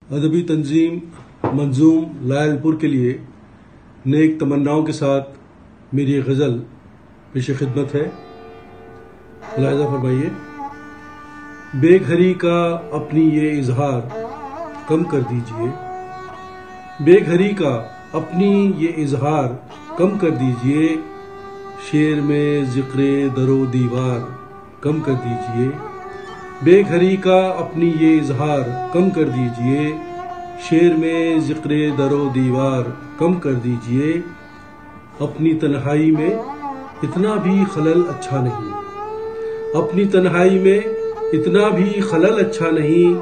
ادبی تنظیم منظوم لائل پور کے لیے نیک تمناؤں کے ساتھ میری یہ غزل پیش خدمت ہے. ملاحظہ فرمائیے. بے گھری کا اپنی یہ اظہار کم کر دیجئے، بے گھری کا اپنی یہ اظہار کم کر دیجئے، شعر میں ذکر در و دیوار کم کر دیجئے. بے گھری کا اپنی یہ اظہار کم کر دیجئے، شعر میں ذکر در و دیوار کم کر دیجئے. اپنی تنہائی میں اتنا بھی خلل اچھا نہیں، اپنی تنہائی میں اتنا بھی خلل اچھا نہیں.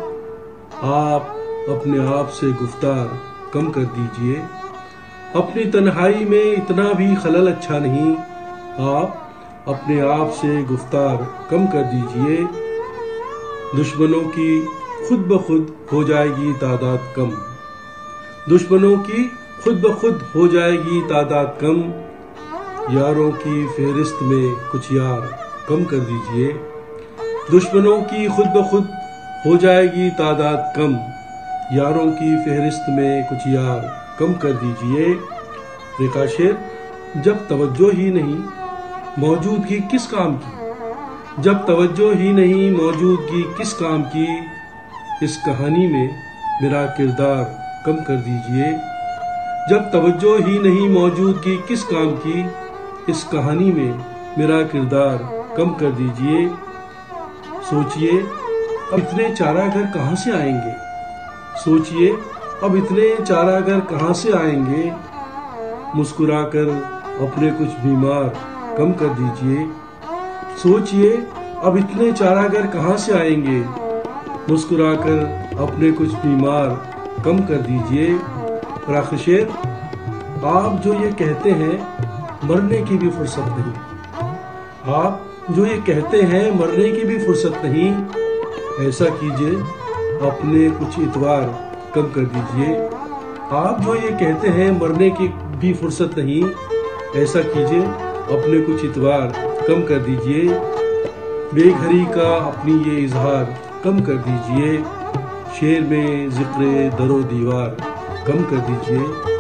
آپ اپنے آپ سے گفتار کم کر دیجئے. اپنی تنہائی میں اتنا بھی خلل اچھا نہیں، آپ اپنے آپ سے گفتار کم کر دیجئے. دشمنوں کی خود بخود ہو جائے گی تعداد کم، دشمنوں کی خود بخود ہو جائے گی تعداد کم. یاروں کی فہرست میں کچھ یار کم کر دیجئے. دشمنوں کی خود بخود ہو جائے گی تعداد کم، یاروں کی فہرست میں کچھ یار کم کر دیجئے. ریخا شعر. جب توجہ ہی نہیں موجودگی کس کام کی، جب توجہ ہی نہیں موجودگی کس کام کی، اس کہانی میں میرا کردار کم کر دیجئے. جب توجہ ہی نہیں موجودگی کس کام کی، اس کہانی میں میرا کردار کم کر دیجئے. سوچئے اب اتنے چارہ گھر کہاں سے آئیں گے، سوچئے اب اتنے چارہ گھر کہاں سے آئیں گے، مسکرا کر اپنے کچھ بیمار کم کر دیجئے. سوچئے اب اتنے چارہ گھر کہاں سے آئیں گے، مسکرا کر اپنے کچھ بیمار کم کر دیجئے. اور آخر شعر. آپ جو یہ کہتے ہیں مرنے کی بھی فرصت نہیں، آپ جو یہ کہتے ہیں مرنے کی بھی فرصت نہیں، ایسا کیجئے اپنے کچھ اتوار کم کر دیجئے. آپ جو یہ کہتے ہیں مرنے کی بھی فرصت نہیں، ایسا کیجئے اپنے کچھ اتوار کم کر دیجئے. بے گھری کا اپنی یہ اظہار کم کر دیجئے، شعر میں ذکر در و دیوار کم کر دیجئے.